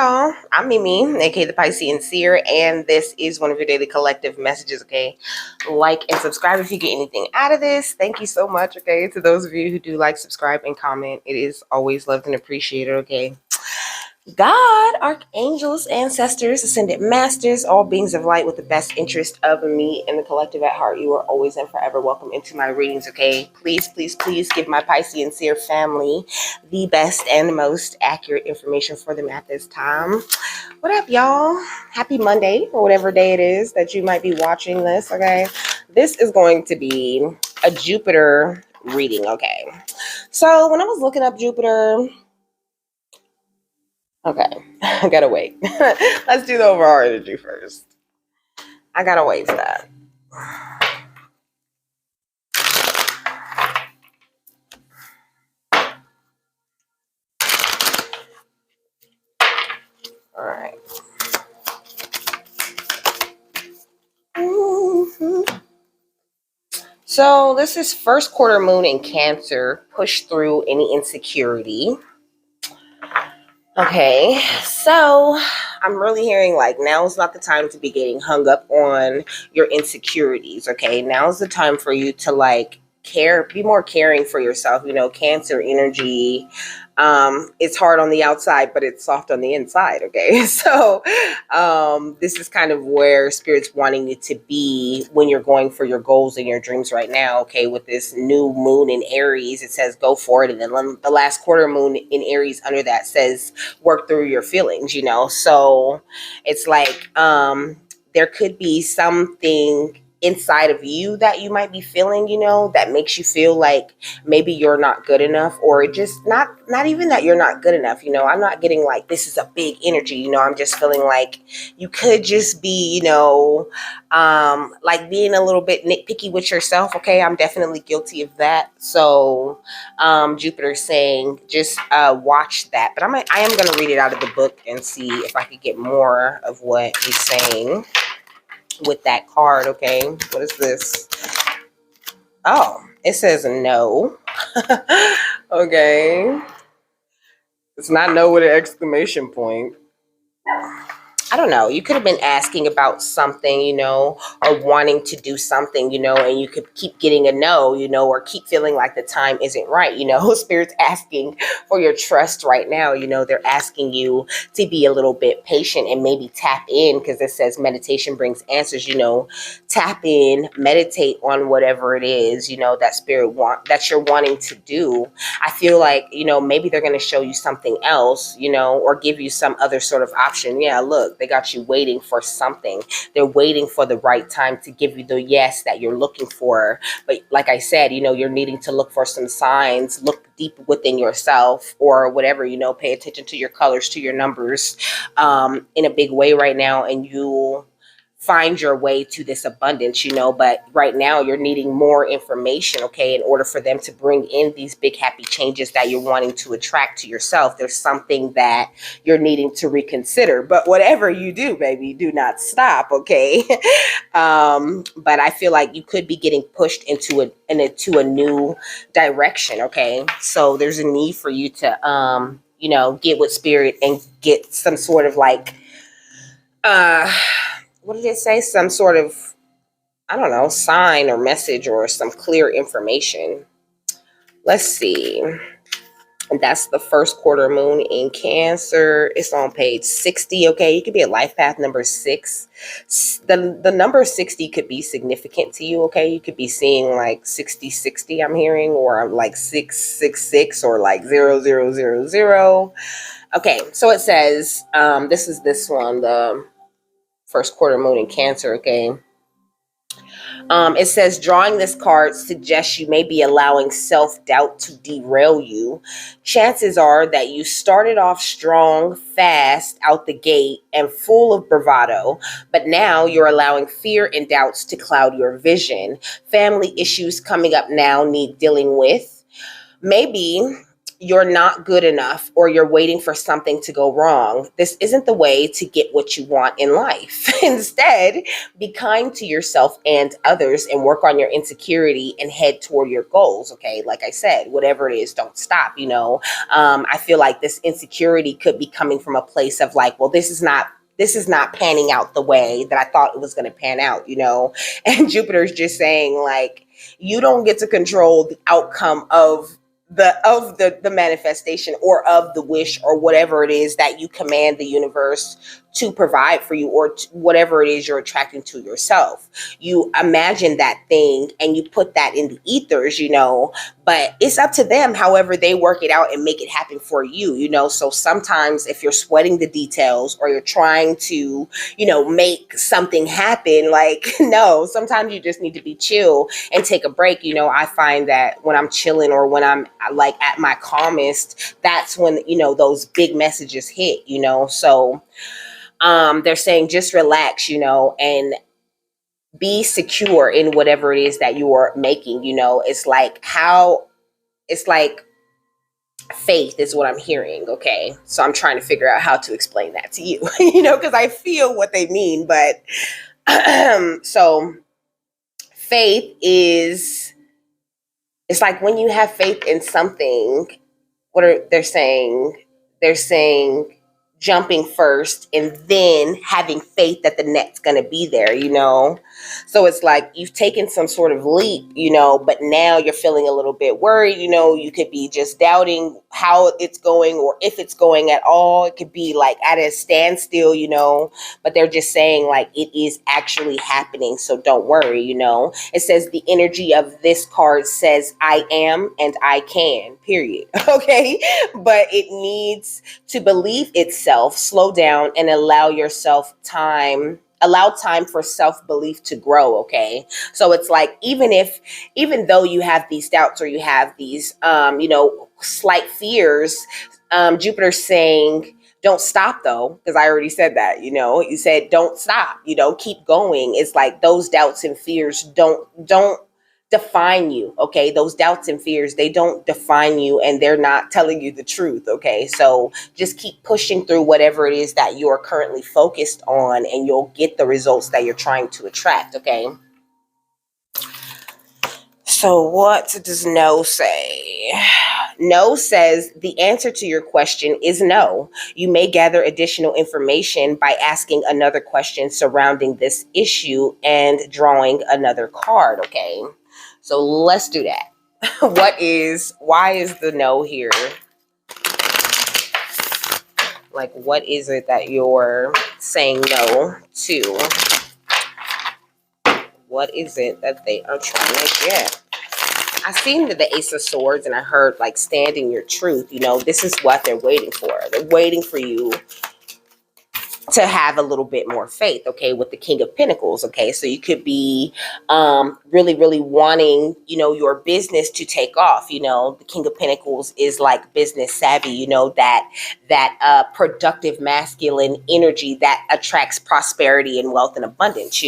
y'all. I'm Mimi, aka the Piscean Seer, and this is one of your daily collective messages, okay? Like and subscribe if you get anything out of this. Thank you so much, okay? To those of you who do like, subscribe, and comment, it is always loved and appreciated, okay? God, archangels, ancestors, ascended masters, all beings of light with the best interest of me and the collective at heart, you are always and forever welcome into my readings, okay? Please, please, please give my Piscean Seer family the best and most accurate information for them at this time. What up, y'all? Happy Monday, or whatever day it is that you might be watching this, okay? This is going to be a Jupiter reading, okay? So when I was looking up Jupiter, okay, I gotta wait. Let's do the overall energy first. I gotta wait for that. All right. So this is first quarter moon in Cancer. Push through any insecurity. Okay, so I'm really hearing like now's not the time to be getting hung up on your insecurities, okay? Now's the time for you to like care, be more caring for yourself. You know, Cancer energy, it's hard on the outside, but it's soft on the inside, okay? So this is kind of where Spirit's wanting you to be when you're going for your goals and your dreams right now, okay? With this new moon in Aries, it says go for it. And then the last quarter moon in Aries under that says work through your feelings, you know? So it's like there could be something inside of you that you might be feeling, you know, that makes you feel like maybe you're not good enough, or just not even that you're not good enough, you know. I'm not getting like this is a big energy, you know. I'm just feeling like you could just be, you know, like being a little bit nitpicky with yourself, okay? I'm definitely guilty of that. So Jupiter's saying just watch that. But I am going to read it out of the book and see if I could get more of what he's saying with that card, okay? What is this? Oh, it says no. Okay. It's not no with an exclamation point. I don't know. You could have been asking about something, you know, or wanting to do something, you know, and you could keep getting a no, you know, or keep feeling like the time isn't right, you know. Spirit's asking for your trust right now, you know. They're asking you to be a little bit patient and maybe tap in, because it says meditation brings answers, you know. Tap in, meditate on whatever it is, you know, that that you're wanting to do. I feel like, you know, maybe they're going to show you something else, you know, or give you some other sort of option. Yeah, look, they got you waiting for something. They're waiting for the right time to give you the yes that you're looking for. But like I said, you know, you're needing to look for some signs, look deep within yourself or whatever, you know, pay attention to your colors, to your numbers in a big way right now, and you'll find your way to this abundance, you know. But right now you're needing more information, okay, in order for them to bring in these big happy changes that you're wanting to attract to yourself. There's something that you're needing to reconsider. But whatever you do, baby, do not stop, okay? But I feel like you could be getting pushed into a new direction, okay? So there's a need for you to you know, get with Spirit and get some sort of like what did it say? Some sort of, I don't know, sign or message or some clear information. Let's see. And that's the first quarter moon in Cancer. It's on page 60, okay? You could be at life path number 6. The number 60 could be significant to you, okay? You could be seeing like 6060, I'm hearing, or like 666 or like 0000. Okay, so it says, this one, the first quarter moon in Cancer, okay? It says drawing this card suggests you may be allowing self-doubt to derail you. Chances are that you started off strong, fast out the gate and full of bravado, but now you're allowing fear and doubts to cloud your vision. Family issues coming up now need dealing with. Maybe you're not good enough or you're waiting for something to go wrong, this isn't the way to get what you want in life. Instead, be kind to yourself and others and work on your insecurity and head toward your goals. Okay. Like I said, whatever it is, don't stop. I feel like this insecurity could be coming from a place of like, well, this is not panning out the way that I thought it was going to pan out. And Jupiter's just saying like, you don't get to control the outcome of the manifestation or of the wish or whatever it is that you command the universe to provide for you, or whatever it is you're attracting to yourself. You imagine that thing and you put that in the ethers, but it's up to them however they work it out and make it happen for you. So sometimes if you're sweating the details or you're trying to make something happen, like no, sometimes you just need to be chill and take a break. I find that when I'm chilling or when I'm like at my calmest, that's when those big messages hit. So they're saying just relax, and be secure in whatever it is that you're making. It's like faith is what I'm hearing. Okay, so I'm trying to figure out how to explain that to you, because I feel what they mean. But so faith is, it's like when you have faith in something, what are they're saying? They're saying jumping first and then having faith that the net's going to be there. So it's like you've taken some sort of leap, but now you're feeling a little bit worried. You could be just doubting how it's going or if it's going at all. It could be like at a standstill, but they're just saying like it is actually happening. So don't worry. It says the energy of this card says I am and I can, period. Okay. But it needs to believe itself, slow down, and allow time for self-belief to grow. Okay. So it's like, even though you have these doubts or you have these slight fears, Jupiter's saying don't stop though, because I already said that. You said don't stop, keep going. It's like those doubts and fears don't define you. Okay, those doubts and fears, they don't define you, and they're not telling you the truth. Okay, so just keep pushing through whatever it is that you're currently focused on, and you'll get the results that you're trying to attract. Okay, so what does no say? No says the answer to your question is no. You may gather additional information by asking another question surrounding this issue and drawing another card. Okay, so let's do that. Why is the no here? Like, what is it that you're saying no to? What is it that they are trying to get? I seen the Ace of Swords and I heard like stand in your truth. This is what they're waiting for. They're waiting for you to have a little bit more faith. Okay, with the King of Pentacles. Okay, so you could be really, really wanting, your business to take off. The King of Pentacles is like business savvy, that productive masculine energy that attracts prosperity and wealth and abundance,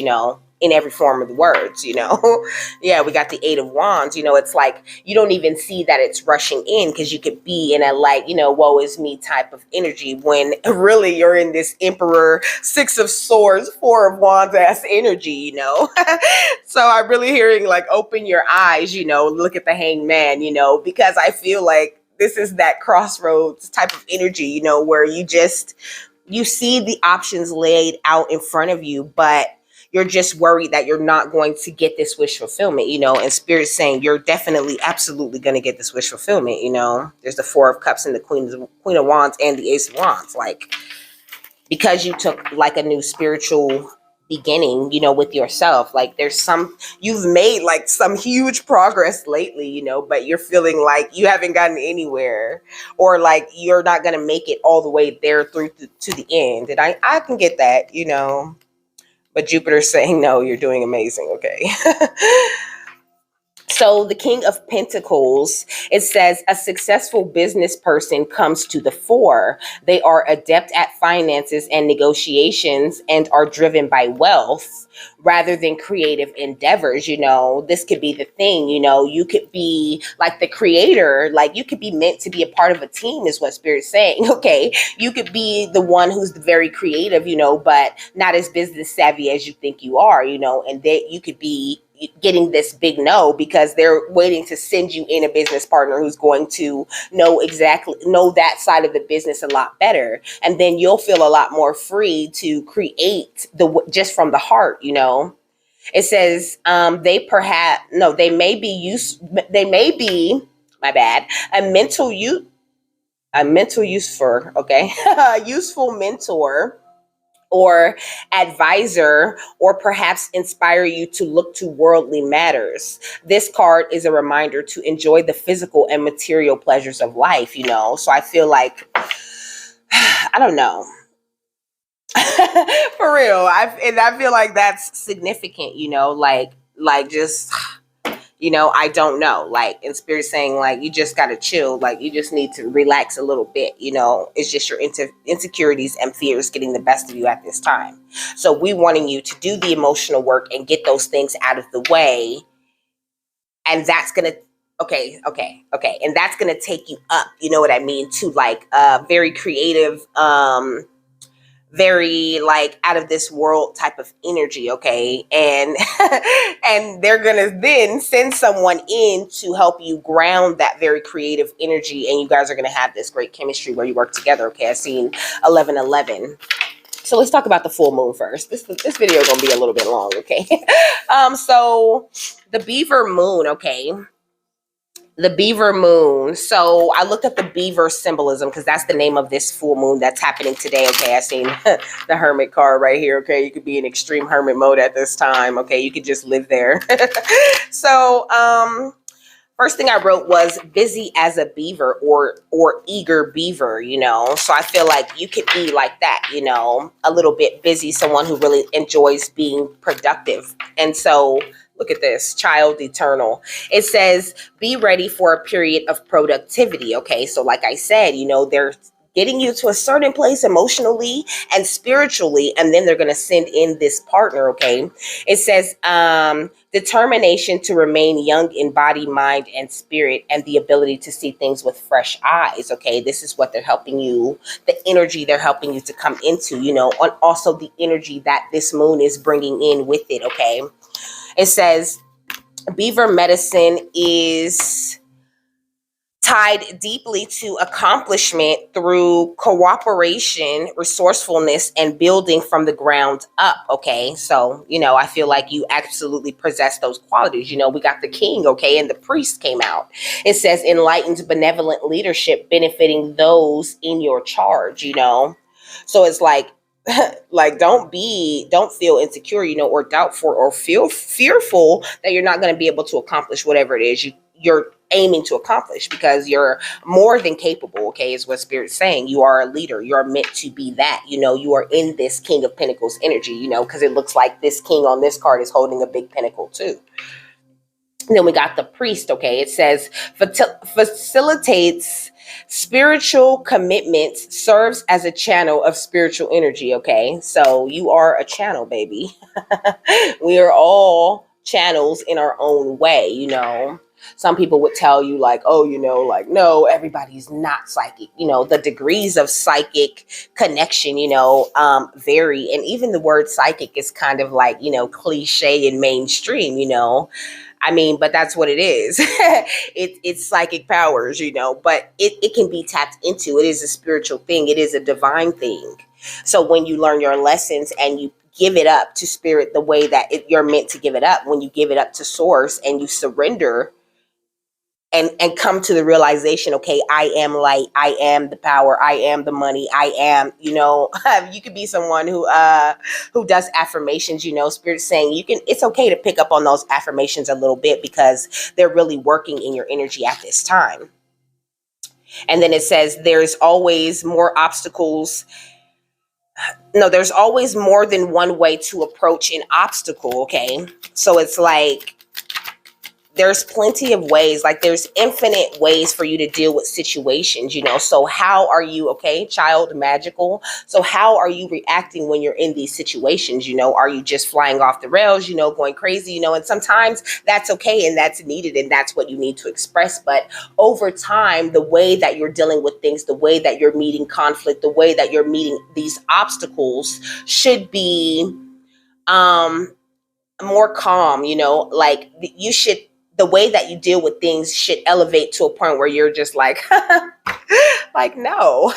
in every form of the words. Yeah, we got the Eight of Wands. It's like you don't even see that it's rushing in, because you could be in a like, woe is me type of energy, when really you're in this Emperor, Six of Swords, Four of Wands ass energy. So I'm really hearing like open your eyes, look at the Hanged Man, because I feel like this is that crossroads type of energy, where you see the options laid out in front of you, but you're just worried that you're not going to get this wish fulfillment, and Spirit's saying you're definitely, absolutely going to get this wish fulfillment. There's the Four of Cups and the Queen of Wands and the Ace of Wands. Like, because you took like a new spiritual beginning, with yourself, like you've made like some huge progress lately, but you're feeling like you haven't gotten anywhere, or like you're not going to make it all the way there through to the end. And I can get that, But Jupiter's saying, no, you're doing amazing. Okay. So the King of Pentacles, it says a successful business person comes to the fore. They are adept at finances and negotiations and are driven by wealth rather than creative endeavors. This could be the thing. You could be like the creator, like you could be meant to be a part of a team is what Spirit's saying. Okay. You could be the one who's very creative, but not as business savvy as you think you are, and that you could be getting this big no because they're waiting to send you in a business partner who's going to know that side of the business a lot better, and then you'll feel a lot more free to create just from the heart. It says they may be my bad a mental use for okay useful mentor or advisor, or perhaps inspire you to look to worldly matters. This card is a reminder to enjoy the physical and material pleasures of life. So I feel like, I don't know. For real. I feel like that's significant, like just I don't know. Like, in Spirit saying, like, you just got to chill. Like, you just need to relax a little bit. It's just your insecurities and fears getting the best of you at this time. So we wanting you to do the emotional work and get those things out of the way. And that's going to, okay. And that's going to take you up, you know what I mean, to like very creative, very like out of this world type of energy, okay? And and they're gonna then send someone in to help you ground that very creative energy, and you guys are gonna have this great chemistry where you work together, okay? I've seen 1111. So let's talk about the full moon first. This video is gonna be a little bit long, okay? So the Beaver moon, okay? The Beaver moon. So I looked up the Beaver symbolism because that's the name of this full moon that's happening today. Okay, I seen the Hermit card right here. Okay, you could be in extreme hermit mode at this time. Okay, you could just live there. So first thing I wrote was busy as a beaver or eager beaver. So I feel like you could be like that, a little bit busy, someone who really enjoys being productive. And so look at this, child eternal. It says, be ready for a period of productivity. Okay, so like I said, they're getting you to a certain place emotionally and spiritually, and then they're going to send in this partner. Okay, it says determination to remain young in body, mind, and spirit, and the ability to see things with fresh eyes. Okay, this is what they're helping you, the energy they're helping you to come into, and also the energy that this moon is bringing in with it. Okay, it says Beaver medicine is tied deeply to accomplishment through cooperation, resourcefulness, and building from the ground up. Okay, so I feel like you absolutely possess those qualities. We got the king, okay, and the priest came out. It says enlightened, benevolent leadership benefiting those in your charge. So it's like like don't feel insecure, or doubtful or feel fearful that you're not going to be able to accomplish whatever it is you're aiming to accomplish, because you're more than capable. Okay, is what Spirit's saying. You are a leader. You are meant to be that. You are in this King of Pentacles energy, because it looks like this king on this card is holding a big pentacle too. And then we got the priest. Okay, it says facilitates spiritual commitment, serves as a channel of spiritual energy. Okay, so you are a channel, baby. We are all channels in our own way. Some people would tell you like, oh, like, no, everybody's not psychic. The degrees of psychic connection, vary. And even the word psychic is kind of like, cliche and mainstream, I mean, but that's what it is. It's psychic powers, but it can be tapped into. It is a spiritual thing. It is a divine thing. So when you learn your lessons and you give it up to Spirit the way that you're meant to give it up, when you give it up to source and you surrender and come to the realization, okay, I am light, I am the power, I am the money, I am, you could be someone who does affirmations, Spirit's saying it's okay to pick up on those affirmations a little bit because they're really working in your energy at this time. And then it says there's always more obstacles. No, there's always more than one way to approach an obstacle. Okay, so it's like there's plenty of ways, like there's infinite ways for you to deal with situations, so how are you, okay, child magical, so how are you reacting when you're in these situations? Are you just flying off the rails, going crazy, and sometimes that's okay and that's needed and that's what you need to express. But over time, the way that you're dealing with things, the way that you're meeting conflict, the way that you're meeting these obstacles should be more calm, like you should, the way that you deal with things should elevate to a point where you're just like like no,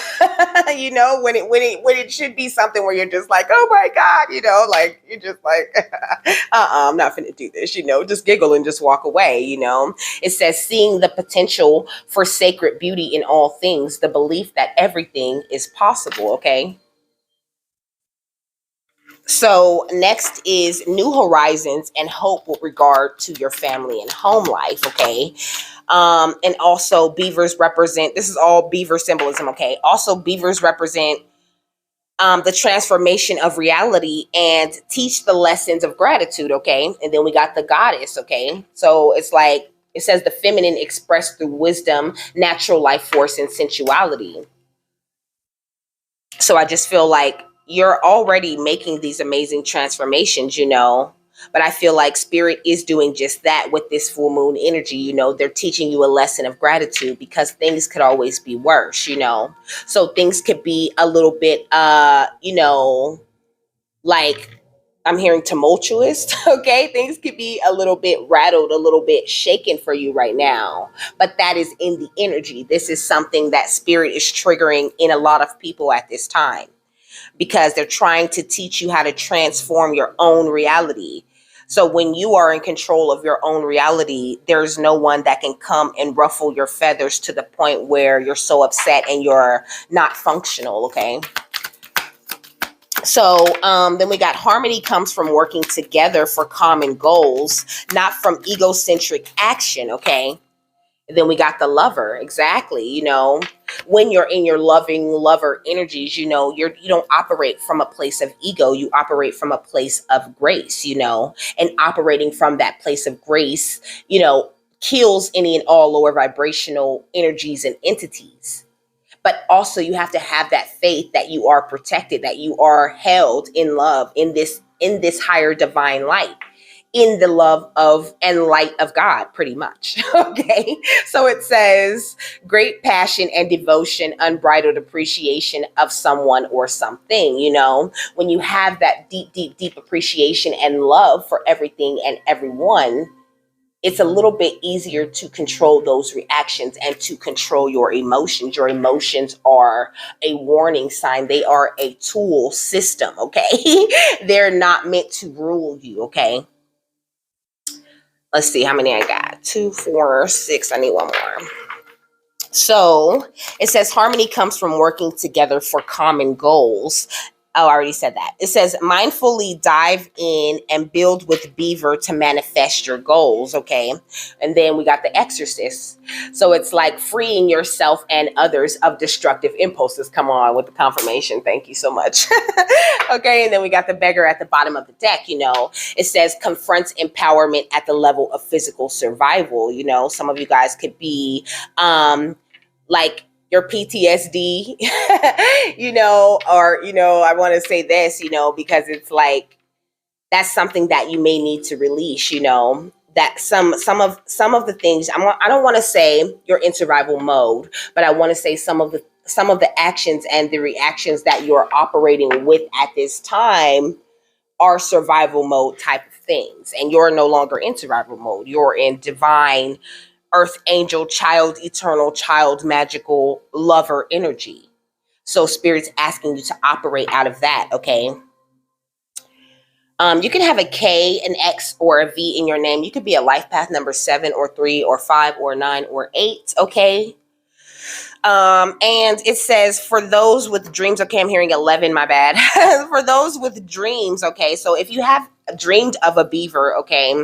when it should be something where you're just like, oh my god, like you're just like I'm not finna do this, just giggle and just walk away. It says seeing the potential for sacred beauty in all things, the belief that everything is possible. Okay, so next is new horizons and hope with regard to your family and home life. Okay. And also beavers represent, this is all beaver symbolism. Okay. Also beavers represent the transformation of reality and teach the lessons of gratitude. Okay. And then we got the goddess. Okay. So it's like, it says the feminine expressed through wisdom, natural life force, and sensuality. So I just feel like you're already making these amazing transformations, but I feel like spirit is doing just that with this full moon energy. They're teaching you a lesson of gratitude because things could always be worse, so things could be a little bit like I'm hearing tumultuous. Okay, things could be a little bit rattled, a little bit shaken for you right now, but that is in the energy. This is something that spirit is triggering in a lot of people at this time, because they're trying to teach you how to transform your own reality. So when you are in control of your own reality, there's no one that can come and ruffle your feathers to the point where you're so upset and you're not functional. Okay. So then we got harmony comes from working together for common goals, not from egocentric action. Okay. And then we got the lover. Exactly. When you're in your loving lover energies, you don't operate from a place of ego. You operate from a place of grace, and operating from that place of grace, kills any and all lower vibrational energies and entities. But also you have to have that faith that you are protected, that you are held in love in this higher divine light, in the love of and light of God, pretty much. Okay. So it says great passion and devotion, unbridled appreciation of someone or something. When you have that deep, deep, deep appreciation and love for everything and everyone, it's a little bit easier to control those reactions and to control your emotions. Your emotions are a warning sign. They are a tool system. Okay. They're not meant to rule you. Okay. Let's see how many I got. 2, 4, 6. I need one more. So it says harmony comes from working together for common goals. Oh, I already said that. It says mindfully dive in and build with Beaver to manifest your goals. Okay. And then we got the exorcist. So it's like freeing yourself and others of destructive impulses. Come on with the confirmation. Thank you so much. Okay. And then we got the beggar at the bottom of the deck. It says confronts empowerment at the level of physical survival. Some of you guys could be like your PTSD, or, I want to say this, because it's like, that's something that you may need to release, that some of the things I don't want to say you're in survival mode, but I want to say some of the actions and the reactions that you're operating with at this time are survival mode type of things. And you're no longer in survival mode. You're in divine earth angel, child, eternal, child, magical lover energy. So spirit's asking you to operate out of that. Okay. You can have a K, an X, or a V in your name. You could be a life path number 7 or 3 or 5 or 9 or 8. Okay. And it says for those with dreams. Okay, I'm hearing 11. My bad. For those with dreams. Okay, so if you have dreamed of a beaver, okay,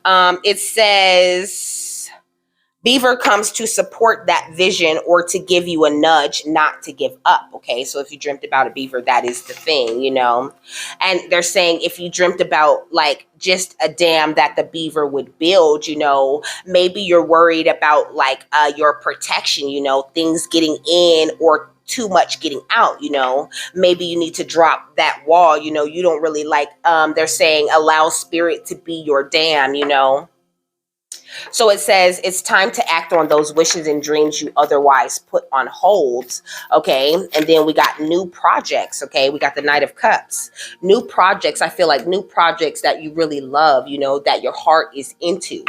it says Beaver comes to support that vision or to give you a nudge not to give up. Okay. So if you dreamt about a beaver, that is the thing, you know. And they're saying if you dreamt about like just a dam that the beaver would build, you know, maybe you're worried about like your protection, you know, things getting in or too much getting out, you know. Maybe you need to drop that wall, you know. You don't really like they're saying allow spirit to be your dam, you know. So it says it's time to act on those wishes and dreams you otherwise put on hold. Okay. And then we got new projects. Okay. We got the Knight of Cups. New projects. I feel like new projects that you really love, you know, that your heart is into.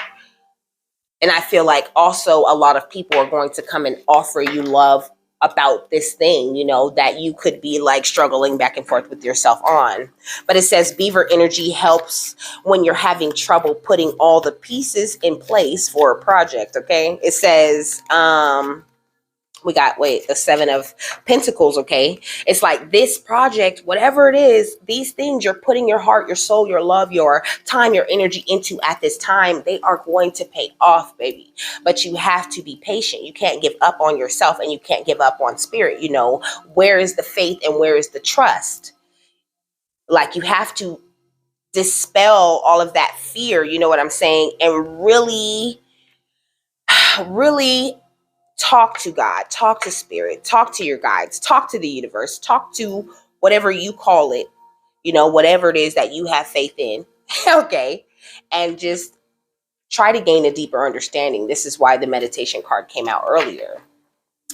And I feel like also a lot of people are going to come and offer you love about this thing, you know, that you could be like struggling back and forth with yourself on. But it says Beaver energy helps when you're having trouble putting all the pieces in place for a project. Okay. It says, we got the Seven of Pentacles. Okay. It's like this project, whatever it is, these things you're putting your heart, your soul, your love, your time, your energy into at this time, they are going to pay off, baby. But you have to be patient. You can't give up on yourself and you can't give up on spirit. You know, where is the faith and where is the trust? Like you have to dispel all of that fear, you know what I'm saying? And really, really talk to God, talk to spirit, talk to your guides, talk to the universe, talk to whatever you call it, you know, whatever it is that you have faith in. Okay. And just try to gain a deeper understanding. This is why the meditation card came out earlier.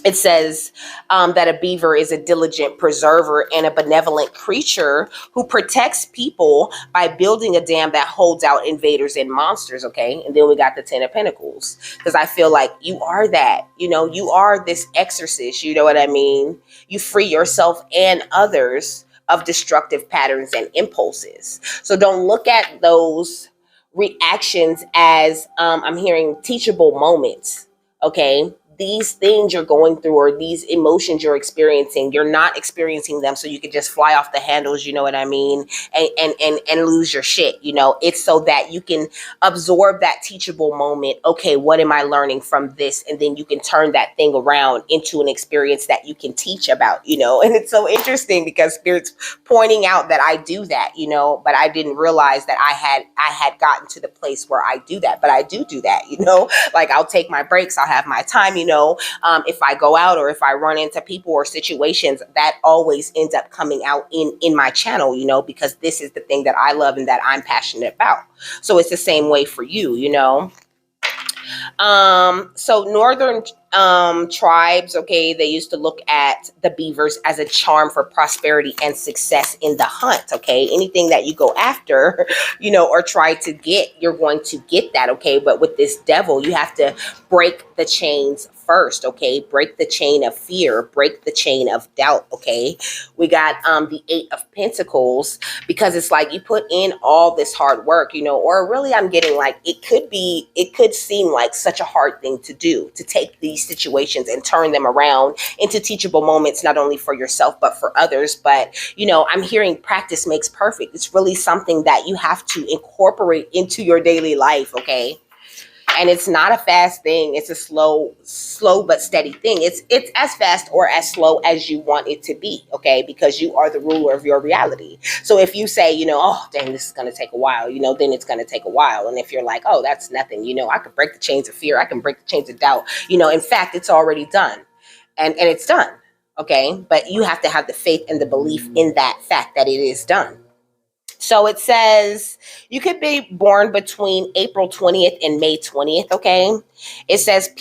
It says that a beaver is a diligent preserver and a benevolent creature who protects people by building a dam that holds out invaders and monsters. Okay. And then we got the Ten of Pentacles, because I feel like you are that, you know, you are this exorcist. You know what I mean? You free yourself and others of destructive patterns and impulses. So don't look at those reactions as I'm hearing teachable moments. Okay. These things you're going through or these emotions you're experiencing, you're not experiencing them so you can just fly off the handles, you know what I mean, and lose your shit. You know, it's so that you can absorb that teachable moment. Okay, what am I learning from this? And then you can turn that thing around into an experience that you can teach about, you know. And it's so interesting because spirit's pointing out that I do that, you know, but I didn't realize that I had gotten to the place where I do that. But I do that, you know, like I'll take my breaks, I'll have my time, you know. If I go out or if I run into people or situations, that always ends up coming out in my channel, you know, because this is the thing that I love and that I'm passionate about. So it's the same way for you, you know. So northern tribes, okay, they used to look at the beavers as a charm for prosperity and success in the hunt. Okay, anything that you go after, you know, or try to get, you're going to get that. Okay, but with this devil, you have to break the chains first. Okay, break the chain of fear, break the chain of doubt. Okay, we got the Eight of Pentacles, because it's like you put in all this hard work, you know, or really I'm getting like it could seem like such a hard thing to do, to take these situations and turn them around into teachable moments, not only for yourself but for others. But you know, I'm hearing practice makes perfect. It's really something that you have to incorporate into your daily life. Okay, and it's not a fast thing. It's a slow but steady thing. It's as fast or as slow as you want it to be. Okay, because you are the ruler of your reality. So if you say, you know, oh dang, this is going to take a while, you know, then it's going to take a while. And if you're like, oh, that's nothing, you know, I can break the chains of fear, I can break the chains of doubt, you know, in fact, it's already done. And it's done. Okay, but you have to have the faith and the belief in that fact that it is done. So it says you could be born between April 20th and May 20th, okay? It says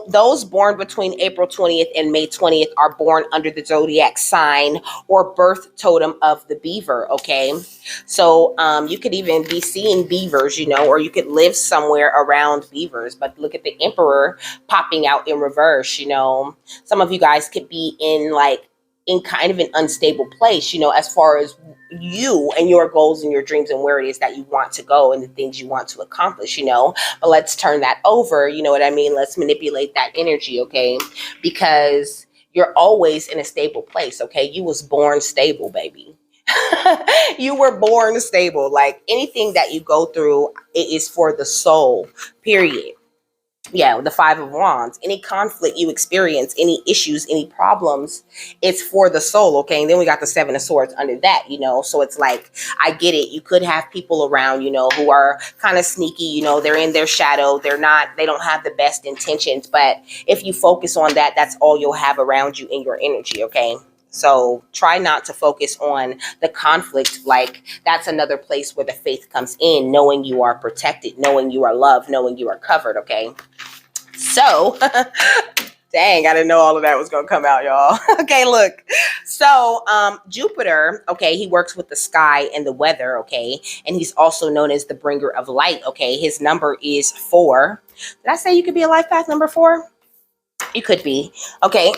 those born between April 20th and May 20th are born under the zodiac sign or birth totem of the beaver, okay? So you could even be seeing beavers, you know, or you could live somewhere around beavers. But look at the Emperor popping out in reverse, you know. Some of you guys could be in kind of an unstable place, you know, as far as you and your goals and your dreams and where it is that you want to go and the things you want to accomplish, you know. But let's turn that over, you know what I mean? Let's manipulate that energy, okay? Because you're always in a stable place, okay? You was born stable, baby. You were born stable. Like anything that you go through, it is for the soul, period. Yeah, the Five of Wands. Any conflict you experience, any issues, any problems, it's for the soul, okay? And then we got the Seven of Swords under that, so it's like, I get it. You could have people around, who are kind of sneaky, they're in their shadow. They don't have the best intentions, but if you focus on that, that's all you'll have around you in your energy, okay? So try not to focus on the conflict. Like, that's another place where the faith comes in, knowing you are protected, knowing you are loved, knowing you are covered, okay? So, dang, I didn't know all of that was going to come out, y'all. Okay, look. So, Jupiter, okay, he works with the sky and the weather, okay? And he's also known as the bringer of light, okay? His number is 4. Did I say you could be a life path number 4? You could be. Okay.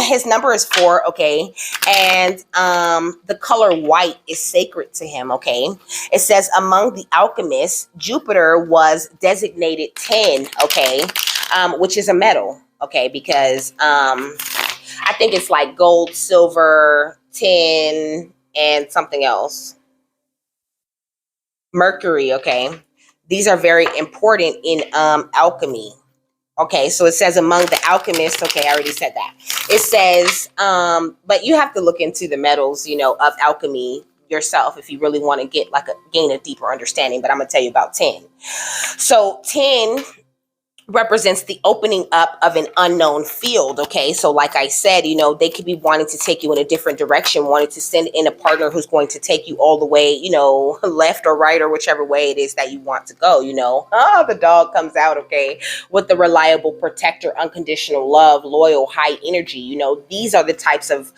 His number is 4, okay? And the color white is sacred to him, okay? It says among the alchemists, Jupiter was designated 10, okay? Which is a metal, okay? Because I think it's like gold, silver, tin, and something else. Mercury, okay? These are very important in alchemy. Okay, so it says among the alchemists. Okay, I already said that. It says, but you have to look into the metals, of alchemy yourself if you really want to gain a deeper understanding. But I'm gonna tell you about 10. So 10 represents the opening up of an unknown field. Okay, so like I said, they could be wanting to take you in a different direction, wanting to send in a partner who's going to take you all the way, left or right or whichever way it is that you want to go. The dog comes out, okay, with the reliable protector, unconditional love, loyal, high energy. These are the types of,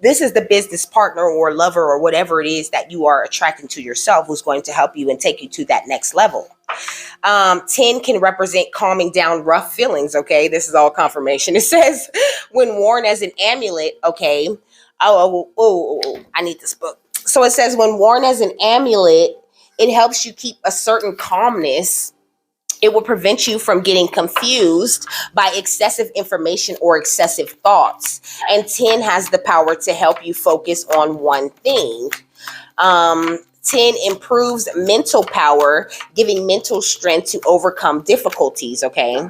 this is the business partner or lover or whatever it is that you are attracting to yourself, who's going to help you and take you to that next level. 10 can represent calming down rough feelings. Okay, this is all confirmation. It says when worn as an amulet. Okay, I need this book. So it says when worn as an amulet, it helps you keep a certain calmness. It will prevent you from getting confused by excessive information or excessive thoughts. And 10 has the power to help you focus on one thing. 10 improves mental power, giving mental strength to overcome difficulties, okay?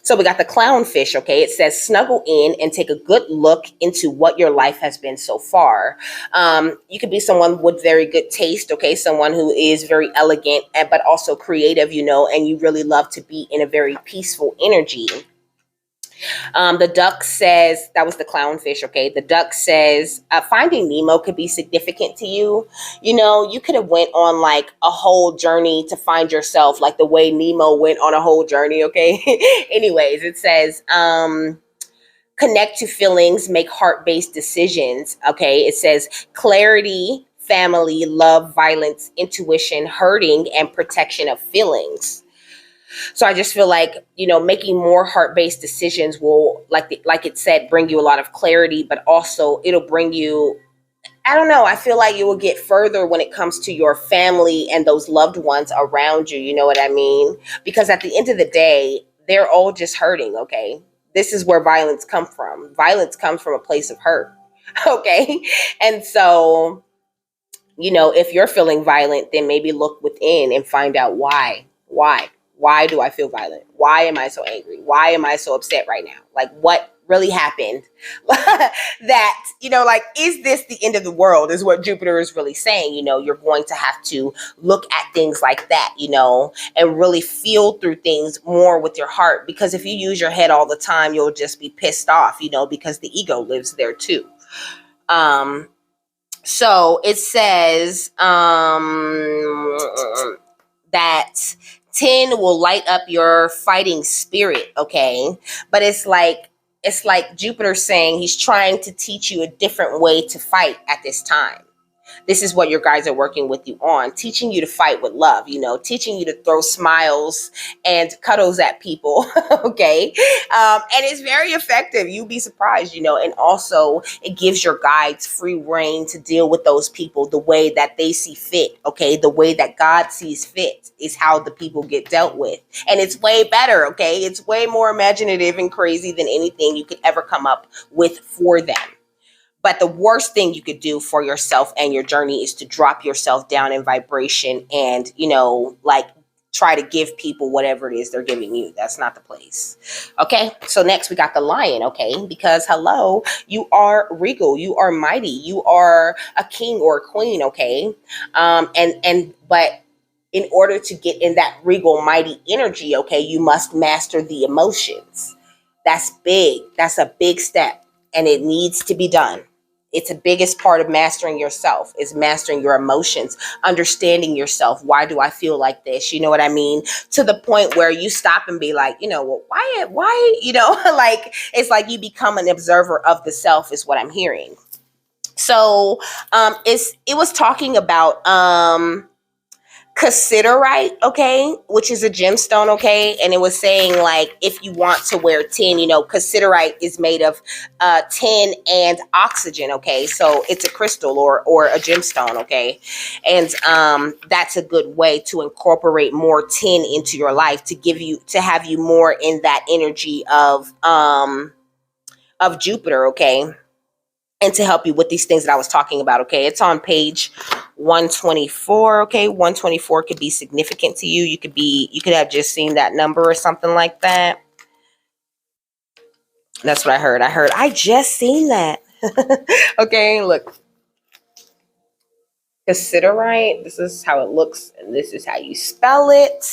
So we got the clownfish, okay? It says snuggle in and take a good look into what your life has been so far. You could be someone with very good taste, okay? Someone who is very elegant, but also creative, and you really love to be in a very peaceful energy. The duck says, that was the clownfish, okay? The duck says, finding Nemo could be significant to you. You could have went on like a whole journey to find yourself, like the way Nemo went on a whole journey, okay? Anyways, it says, connect to feelings, make heart-based decisions, okay? It says clarity, family, love, violence, intuition, hurting, and protection of feelings. So I just feel like, making more heart-based decisions will, like it said, bring you a lot of clarity, but also it'll bring you, I don't know, I feel like you will get further when it comes to your family and those loved ones around you, you know what I mean? Because at the end of the day, they're all just hurting, okay? This is where violence comes from. Violence comes from a place of hurt, okay? And so, if you're feeling violent, then maybe look within and find out why. Why do I feel violent? Why am I so angry? Why am I so upset right now? Like, what really happened? That, is this the end of the world is what Jupiter is really saying. You're going to have to look at things like that, and really feel through things more with your heart. Because if you use your head all the time, you'll just be pissed off, because the ego lives there too. So it says that 10 will light up your fighting spirit, okay? But it's like Jupiter saying he's trying to teach you a different way to fight at this time. This is what your guys are working with you on, teaching you to fight with love, teaching you to throw smiles and cuddles at people, okay? And it's very effective. You'd be surprised, and also it gives your guides free reign to deal with those people the way that they see fit, okay? The way that God sees fit is how the people get dealt with. And it's way better, okay? It's way more imaginative and crazy than anything you could ever come up with for them. But the worst thing you could do for yourself and your journey is to drop yourself down in vibration and, like try to give people whatever it is they're giving you. That's not the place. Okay. So next we got the lion. Okay. Because hello, you are regal. You are mighty. You are a king or a queen. Okay. But in order to get in that regal, mighty energy, okay, you must master the emotions. That's big. That's a big step and it needs to be done. It's the biggest part of mastering yourself is mastering your emotions, understanding yourself. Why do I feel like this? You know what I mean? To the point where you stop and be like, well, why, like, it's like you become an observer of the self is what I'm hearing. So, it was talking about, cassiterite, okay, which is a gemstone, okay, and it was saying like if you want to wear tin, cassiterite is made of tin and oxygen, okay, so it's a crystal or a gemstone, okay, and that's a good way to incorporate more tin into your life to have you more in that energy of Jupiter, okay, and to help you with these things that I was talking about, okay? It's on page 124, okay? 124 could be significant to you. You could have just seen that number or something like that. That's what I heard. I just seen that. Okay, look. Cassiterite, this is how it looks, and this is how you spell it.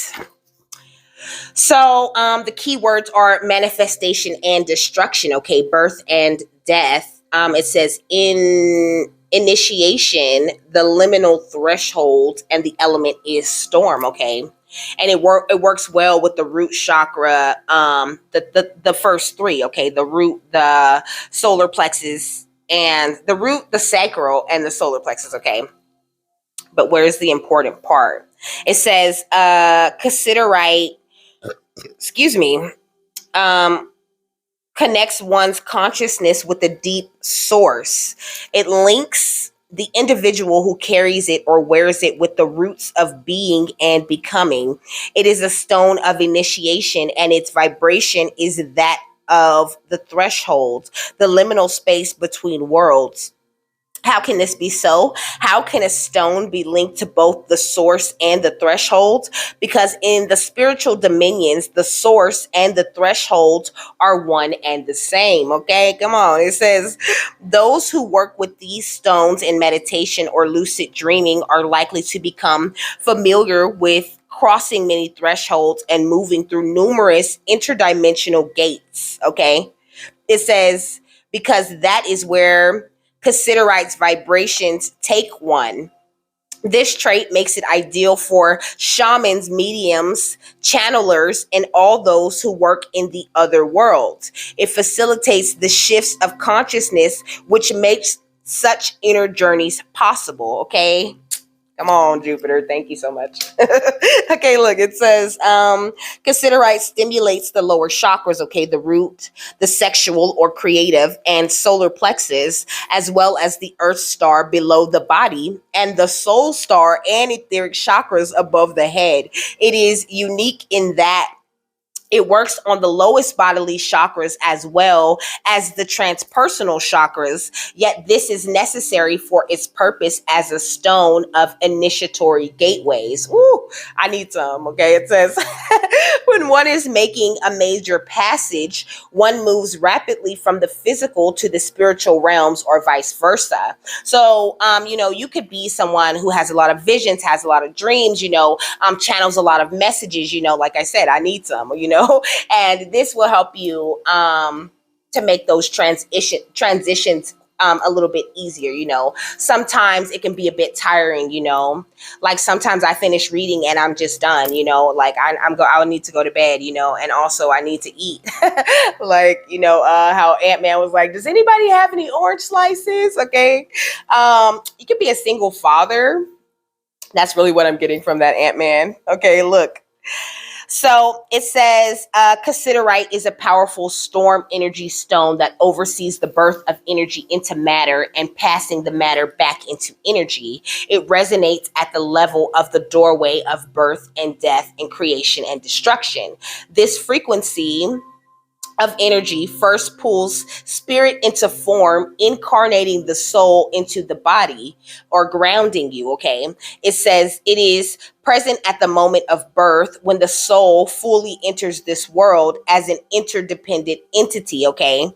So the keywords are manifestation and destruction, okay? Birth and death. It says in initiation, the liminal threshold, and the element is storm, okay? And it works well with the root chakra, the first three, okay? The root, the solar plexus, and the root, the sacral, and the solar plexus, okay? But where's the important part? It says cassiterite, excuse me, connects one's consciousness with a deep source. It links the individual who carries it or wears it with the roots of being and becoming. It is a stone of initiation, and its vibration is that of the threshold, the liminal space between worlds. How can this be so? How can a stone be linked to both the source and the threshold? Because in the spiritual dominions, the source and the threshold are one and the same. Okay, come on. It says those who work with these stones in meditation or lucid dreaming are likely to become familiar with crossing many thresholds and moving through numerous interdimensional gates. Okay, it says because that is where cassiterite's vibrations take one. This trait makes it ideal for shamans, mediums, channelers, and all those who work in the other world. It facilitates the shifts of consciousness, which makes such inner journeys possible. Okay. Come on, Jupiter. Thank you so much. Okay, look, it says cassiterite stimulates the lower chakras, okay, the root, the sexual or creative, and solar plexus, as well as the earth star below the body, and the soul star and etheric chakras above the head. It is unique in that it works on the lowest bodily chakras as well as the transpersonal chakras, yet this is necessary for its purpose as a stone of initiatory gateways. Ooh, I need some, okay? It says, when one is making a major passage, one moves rapidly from the physical to the spiritual realms or vice versa. So, you could be someone who has a lot of visions, has a lot of dreams, channels a lot of messages, like I said, I need some, and this will help you to make those transitions a little bit easier. Sometimes it can be a bit tiring, like sometimes I finish reading and I'm just done, like I need to go to bed, and also I need to eat. Like, how Ant-Man was like, does anybody have any orange slices? Okay. You could be a single father. That's really what I'm getting from that Ant-Man. Okay, look. So it says cassiterite is a powerful storm energy stone that oversees the birth of energy into matter and passing the matter back into energy. It resonates at the level of the doorway of birth and death and creation and destruction. This frequency of energy first pulls spirit into form, incarnating the soul into the body or grounding you. Okay. It says it is present at the moment of birth when the soul fully enters this world as an interdependent entity. Okay,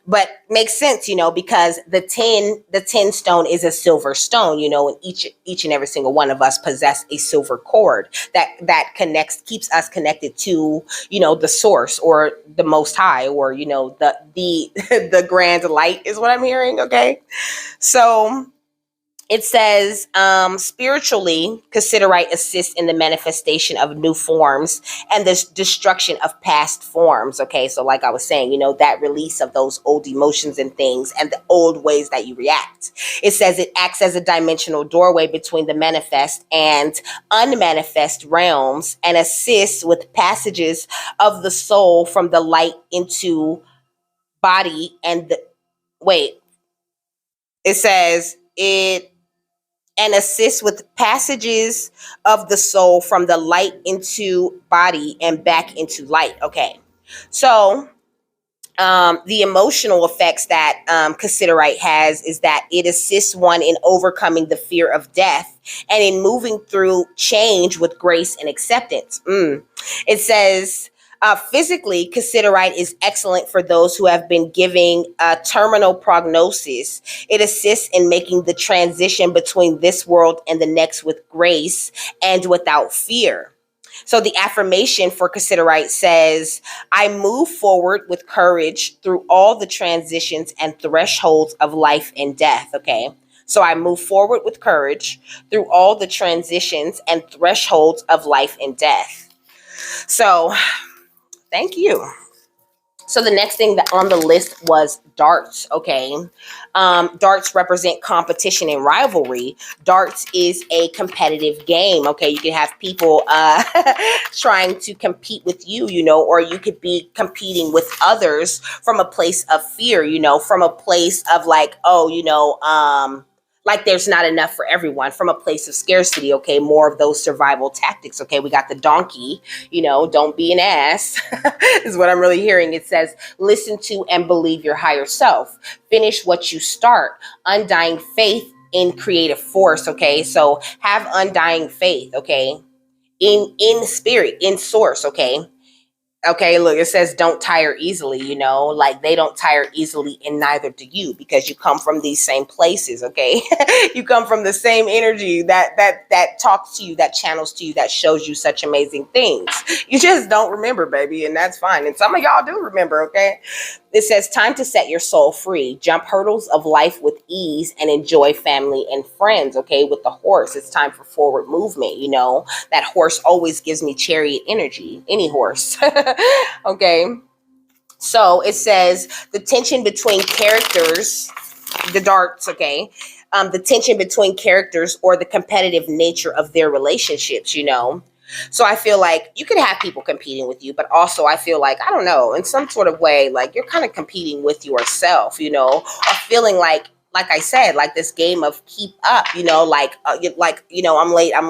but makes sense, because the ten stone is a silver stone, and each and every single one of us possess a silver cord that connects keeps us connected to, the source or the most high, or the the grand light is what I'm hearing. Okay, so it says, spiritually, Cassiterite assists in the manifestation of new forms and the destruction of past forms. Okay, so like I was saying, that release of those old emotions and things and the old ways that you react. It says it acts as a dimensional doorway between the manifest and unmanifest realms and assists with passages of the soul from the light into body and the, wait, it says it and assists with passages of the soul from the light into body and back into light. Okay. So the emotional effects that Cassiterite has is that it assists one in overcoming the fear of death and in moving through change with grace and acceptance. It says, physically, Cassiterite is excellent for those who have been giving a terminal prognosis. It assists in making the transition between this world and the next with grace and without fear. So the affirmation for Cassiterite says, I move forward with courage through all the transitions and thresholds of life and death. Okay. So I move forward with courage through all the transitions and thresholds of life and death. So thank you. So the next thing that on the list was darts. Okay, darts represent competition and rivalry. Darts is a competitive game. Okay, you can have people trying to compete with you, or you could be competing with others from a place of fear, from a place of like, oh, like there's not enough for everyone, from a place of scarcity. Okay, more of those survival tactics. Okay, we got the donkey, don't be an ass is what I'm really hearing. It says, listen to and believe your higher self, finish what you start, undying faith in creative force. Okay, so have undying faith. Okay, in spirit, in source. Okay, look, it says don't tire easily, like they don't tire easily, and neither do you, because you come from these same places. Okay, you come from the same energy that talks to you, that channels to you, that shows you such amazing things. You just don't remember, baby, and that's fine. And some of y'all do remember. Okay, it says time to set your soul free, jump hurdles of life with ease, and enjoy family and friends. Okay, with the horse, it's time for forward movement. That horse always gives me chariot energy, any horse. Okay, so it says the tension between characters, the darts. Okay, the tension between characters or the competitive nature of their relationships. So I feel like you could have people competing with you, but also I feel like, I don't know, in some sort of way, like you're kind of competing with yourself, or feeling like I said, like this game of keep up, I'm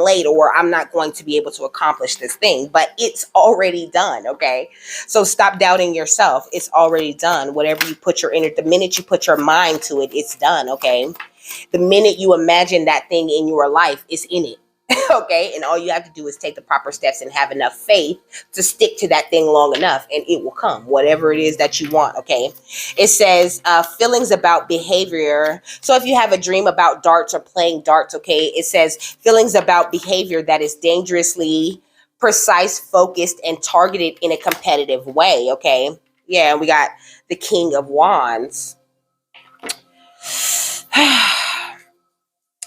late, or I'm not going to be able to accomplish this thing, but it's already done. Okay, so stop doubting yourself. It's already done. Whatever you put the minute you put your mind to it, it's done. Okay, the minute you imagine that thing in your life, it's in it. Okay, and all you have to do is take the proper steps and have enough faith to stick to that thing long enough, and it will come, whatever it is that you want. Okay, it says feelings about behavior. So if you have a dream about darts or playing darts, okay, it says feelings about behavior that is dangerously precise, focused, and targeted in a competitive way. Okay, yeah, we got the King of Wands.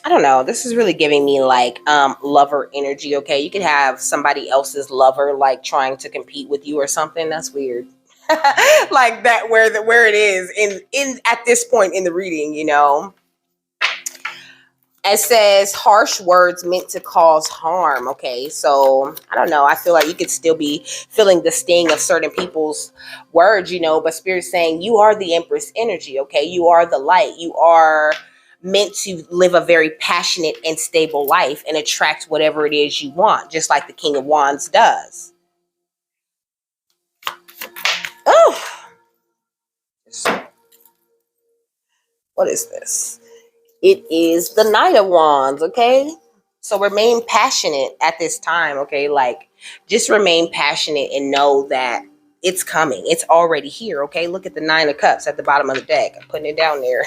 I don't know. This is really giving me like lover energy. Okay, you could have somebody else's lover like trying to compete with you or something. That's weird. Like that, where it is in at this point in the reading. It says harsh words meant to cause harm. Okay, so I don't know. I feel like you could still be feeling the sting of certain people's words, but Spirit's saying you are the Empress energy. Okay, you are the light. You are meant to live a very passionate and stable life and attract whatever it is you want, just like the King of Wands does. Oh, What is this? It is the Knight of Wands, okay? So remain passionate at this time, okay? Like, just remain passionate and know that it's coming. It's already here, okay? Look at the Nine of Cups at the bottom of the deck. I'm putting it down there.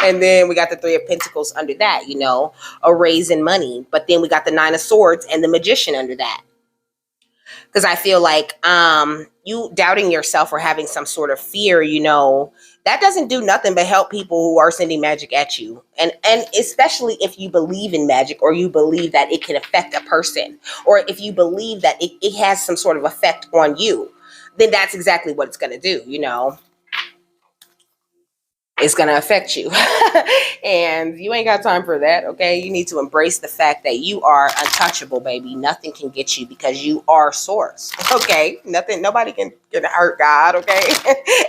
And then we got the Three of Pentacles under that, you know, a raise in money. But then we got the Nine of Swords and the Magician under that. Because I feel like you doubting yourself or having some sort of fear, you know, that doesn't do nothing but help people who are sending magic at you. And especially if you believe in magic, or you believe that it can affect a person, or if you believe that it has some sort of effect on you, then that's exactly what it's going to do, you know. It's going to affect you. And you ain't got time for that, okay? You need to embrace the fact that you are untouchable, baby. Nothing can get you because you are source, okay? Nobody can hurt God, okay?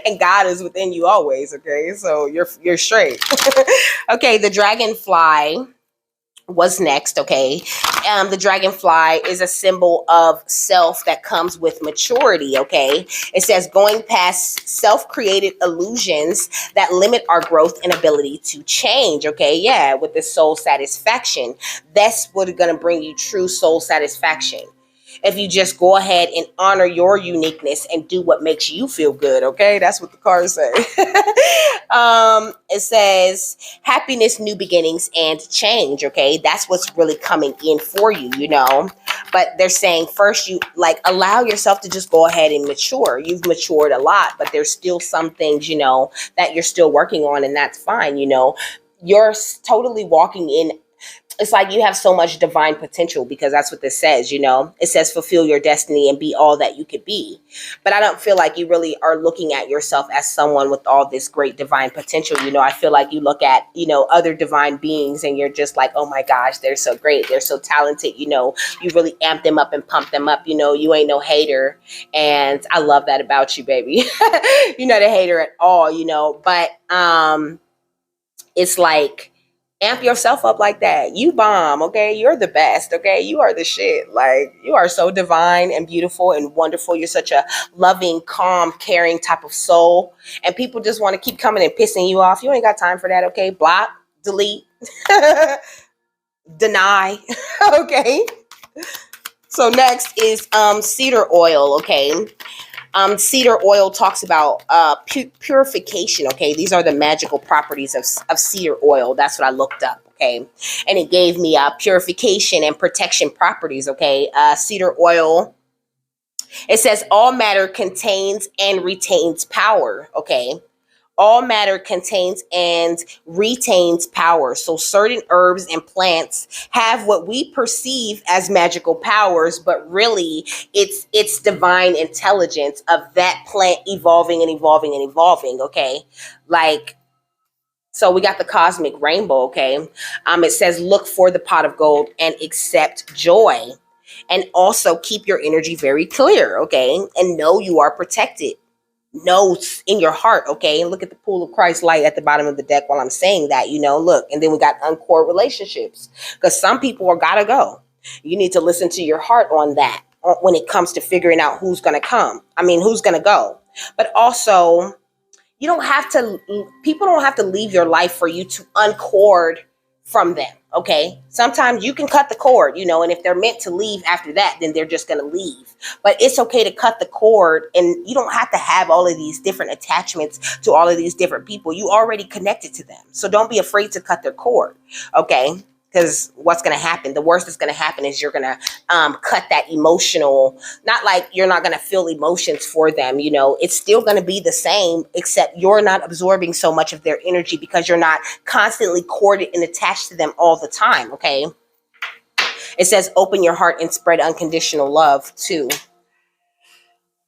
And God is within you always, okay? So you're straight. Okay, the dragonfly was next, okay? The dragonfly is a symbol of self that comes with maturity, okay? It says going past self-created illusions that limit our growth and ability to change, okay? Yeah, with the soul satisfaction. That's what's going to bring you true soul satisfaction. If you just go ahead and honor your uniqueness and do what makes you feel good, okay? That's what the cards say. It says happiness, new beginnings, and change, okay? That's what's really coming in for you, you know? But they're saying first you, like, allow yourself to just go ahead and mature. You've matured a lot, but there's still some things, you know, that you're still working on, and that's fine, you know? You're totally walking in. It's like you have so much divine potential, because that's what this says, you know. It says fulfill your destiny and be all that you could be. But I don't feel like you really are looking at yourself as someone with all this great divine potential, you know. I feel like you look at, you know, other divine beings and you're just like, oh my gosh, they're so great, they're so talented, you know. You really amp them up and pump them up, you know. You ain't no hater, and I love that about you, baby. You're not a hater at all, you know. But it's like, amp yourself up like that. You bomb, okay? You're the best, okay? You are the shit. Like, you are so divine and beautiful and wonderful. You're such a loving, calm, caring type of soul. And people just want to keep coming and pissing you off. You ain't got time for that, okay? Block, delete, deny, okay? So next is cedar oil, okay? Cedar oil talks about purification, okay? These are the magical properties of cedar oil. That's what I looked up, okay? And it gave me purification and protection properties, okay? Cedar oil, it says all matter contains and retains power, okay? All matter contains and retains power. So certain herbs and plants have what we perceive as magical powers, but really it's divine intelligence of that plant evolving and evolving and evolving, okay? Like, so we got the cosmic rainbow, okay? It says look for the pot of gold and accept joy. And also keep your energy very clear, okay? And know you are protected. Knows in your heart, okay? And look at the pool of Christ light at the bottom of the deck while I'm saying that, you know, look. And then we got uncore relationships, because some people are gotta go. You need to listen to your heart on that when it comes to figuring out who's gonna come. I mean, who's gonna go. But also, you don't have to, people don't have to leave your life for you to uncord from them, okay? Sometimes you can cut the cord, you know, and if they're meant to leave after that, then they're just going to leave. But it's okay to cut the cord, and you don't have to have all of these different attachments to all of these different people. You already connected to them. So don't be afraid to cut their cord, okay? Because what's going to happen, the worst that's going to happen is you're going to cut that emotional, not like you're not going to feel emotions for them, you know. It's still going to be the same, except you're not absorbing so much of their energy because you're not constantly corded and attached to them all the time, okay? It says open your heart and spread unconditional love too.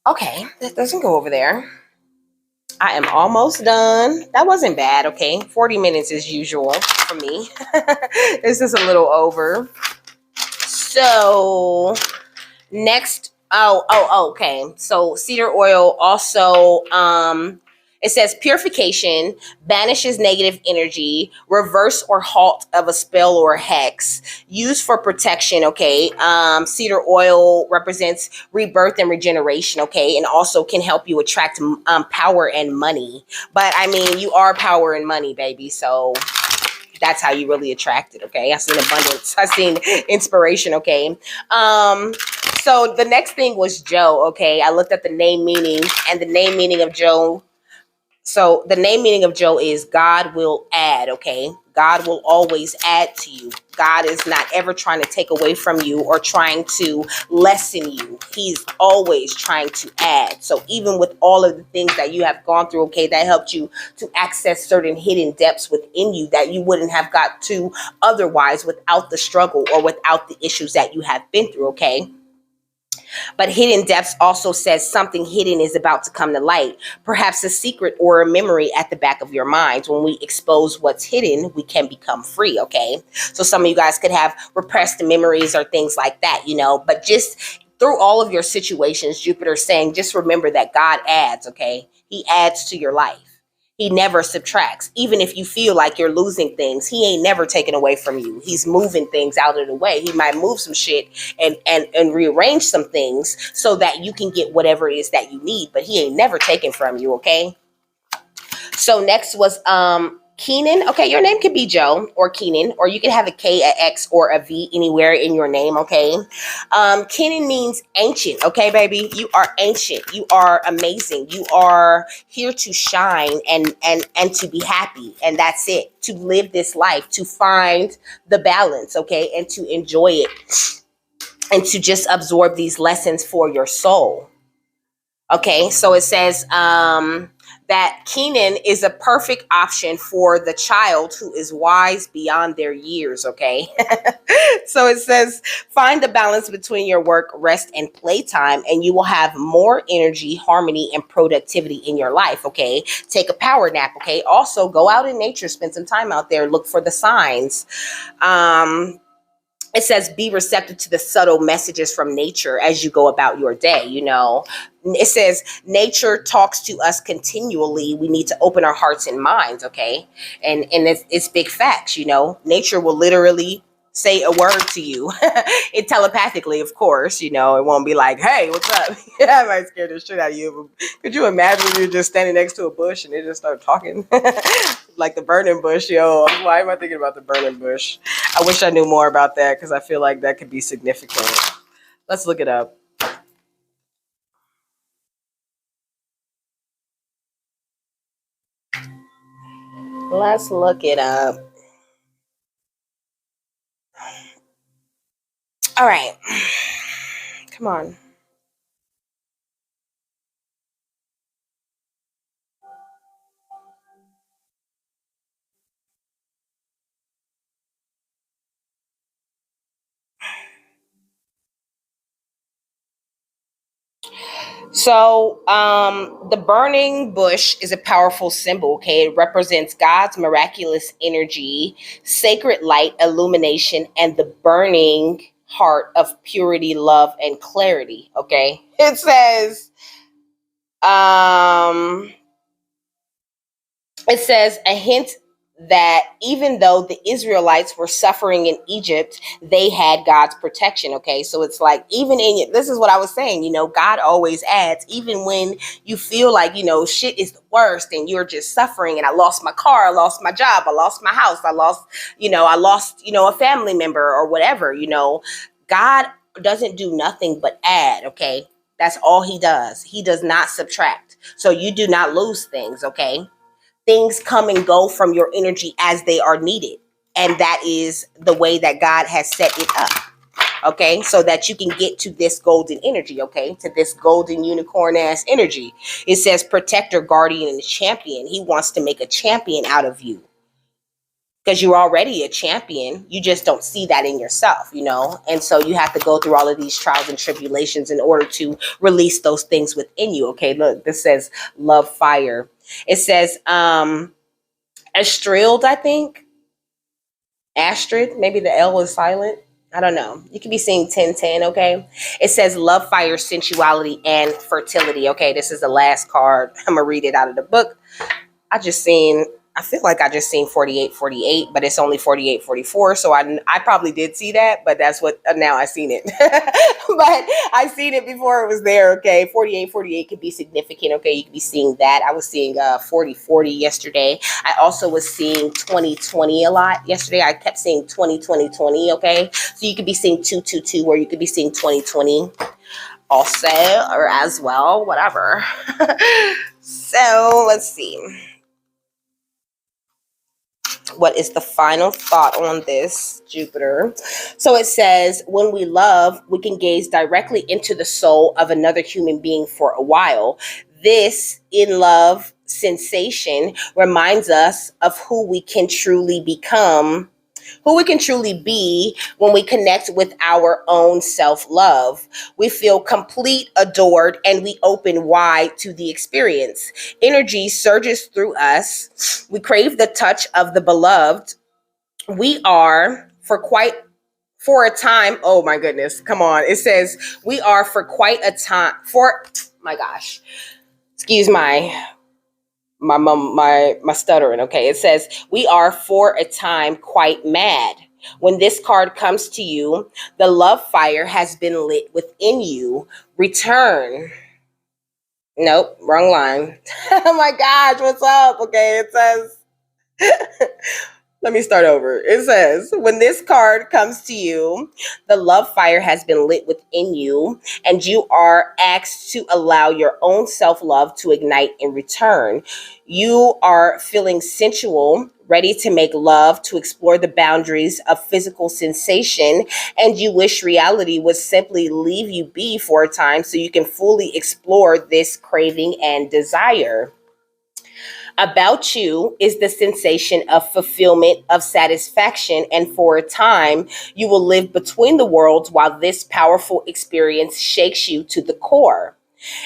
Okay, that doesn't go over there. I am almost done. That wasn't bad, okay? 40 minutes as usual for me. This is a little over. So next, okay. So cedar oil also It says purification, banishes negative energy, reverse or halt of a spell or a hex, used for protection, okay? Cedar oil represents rebirth and regeneration, okay? And also can help you attract power and money. But I mean, you are power and money, baby. So that's how you really attract it, okay? I've seen abundance. I've seen inspiration, okay? So the next thing was Joe, okay? I looked at the name meaning, and the name meaning of Joe. So the name meaning of Joe is God will add, okay? God will always add to you. God is not ever trying to take away from you or trying to lessen you. He's always trying to add. So even with all of the things that you have gone through, okay, that helped you to access certain hidden depths within you that you wouldn't have got to otherwise without the struggle or without the issues that you have been through, okay? But hidden depths also says something hidden is about to come to light, perhaps a secret or a memory at the back of your mind. When we expose what's hidden, we can become free, okay? So some of you guys could have repressed memories or things like that, you know, but just through all of your situations, Jupiter's saying, just remember that God adds, okay? He adds to your life. He never subtracts. Even if you feel like you're losing things, he ain't never taken away from you. He's moving things out of the way. He might move some shit and rearrange some things so that you can get whatever it is that you need, but he ain't never taken from you, okay? So next was Keenan. Okay, your name could be Joe or Keenan, or you can have a K, a X, or a V anywhere in your name, okay? Keenan means ancient, okay, baby? You are ancient. You are amazing. You are here to shine and to be happy, and that's it. To live this life, to find the balance, okay, and to enjoy it, and to just absorb these lessons for your soul. Okay, so it says that Kenan is a perfect option for the child who is wise beyond their years. Okay, so it says find the balance between your work, rest, and playtime, and you will have more energy, harmony, and productivity in your life. Okay, take a power nap. Okay, also go out in nature, spend some time out there, look for the signs. It says be receptive to the subtle messages from nature as you go about your day. You know, it says nature talks to us continually. We need to open our hearts and minds. Okay, and it's big facts. You know, nature will literally say a word to you, it telepathically, of course. You know, it won't be like, "Hey, what's up?" Yeah, I might scare the shit out of you. Could you imagine you're just standing next to a bush and they just start talking? Like the burning bush, yo. Why am I thinking about the burning bush? I wish I knew more about that because I feel like that could be significant. Let's look it up. Let's look it up. All right. Come on. So, the burning bush is a powerful symbol. Okay, it represents God's miraculous energy, sacred light, illumination, and the burning heart of purity, love, and clarity. Okay, it says, um, it says a hint that even though the Israelites were suffering in Egypt, they had God's protection. Okay, so it's like, even in this is what I was saying, you know, God always adds, even when you feel like, you know, shit is the worst and you're just suffering. And I lost my car, I lost my job, I lost my house, I lost, you know, a family member or whatever, you know, God doesn't do nothing but add. Okay, that's all he does. He does not subtract. So you do not lose things. Okay, things come and go from your energy as they are needed. And that is the way that God has set it up. Okay, so that you can get to this golden energy, okay, to this golden unicorn ass energy. It says protector, guardian, and champion. He wants to make a champion out of you because you're already a champion. You just don't see that in yourself, you know? And so you have to go through all of these trials and tribulations in order to release those things within you. Okay, look, this says love, fire. It says, Astrilled, I think. Astrid, maybe the L is silent. I don't know. You could be seeing 1010, okay? It says love, fire, sensuality, and fertility. Okay, this is the last card. I'm going to read it out of the book. I feel like I just seen 48, but it's only 48, 44. So I probably did see that, but that's what, now I seen it. But I seen it before it was there. Okay. 48, could be significant. Okay. You could be seeing that. I was seeing 40, yesterday. I also was seeing 20, a lot yesterday. I kept seeing 20. Okay. So you could be seeing 222, or you could be seeing 20 also, or as well, whatever. So let's see. What is the final thought on this, Jupiter? So it says, when we love, we can gaze directly into the soul of another human being for a while. This in love sensation reminds us of who we can truly be when we connect with our own self-love. We feel complete, adored, and we open wide to the experience. Energy surges through us. We crave the touch of the beloved. We are for a time. Oh my goodness. Come on. It says we are for quite a time for my gosh. Excuse my stuttering. Okay, it says we are for a time quite mad. When this card comes to you, the love fire has been lit within you. Return. Nope, wrong line. Oh my gosh, what's up? Okay, it says let me start over. It says, when this card comes to you, the love fire has been lit within you, and you are asked to allow your own self love to ignite in return. You are feeling sensual, ready to make love, to explore the boundaries of physical sensation, and you wish reality would simply leave you be for a time so you can fully explore this craving and desire. About you is the sensation of fulfillment, of satisfaction, and for a time, you will live between the worlds while this powerful experience shakes you to the core.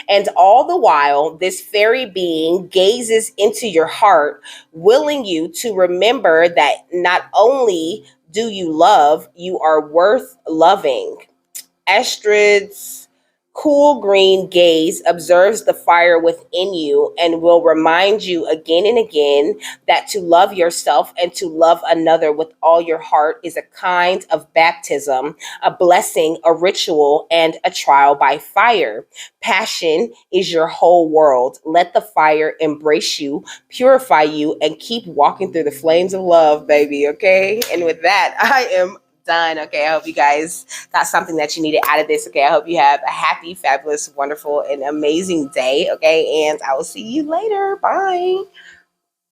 And all the while, this fairy being gazes into your heart, willing you to remember that not only do you love, you are worth loving. Astrid's cool green gaze observes the fire within you and will remind you again and again that to love yourself and to love another with all your heart is a kind of baptism, a blessing, a ritual, and a trial by fire. Passion is your whole world. Let the fire embrace you, purify you, and keep walking through the flames of love, baby. Okay. And with that, I am done. Okay. I hope you guys got something that you needed out of this. Okay. I hope you have a happy, fabulous, wonderful, and amazing day. Okay. And I will see you later. Bye.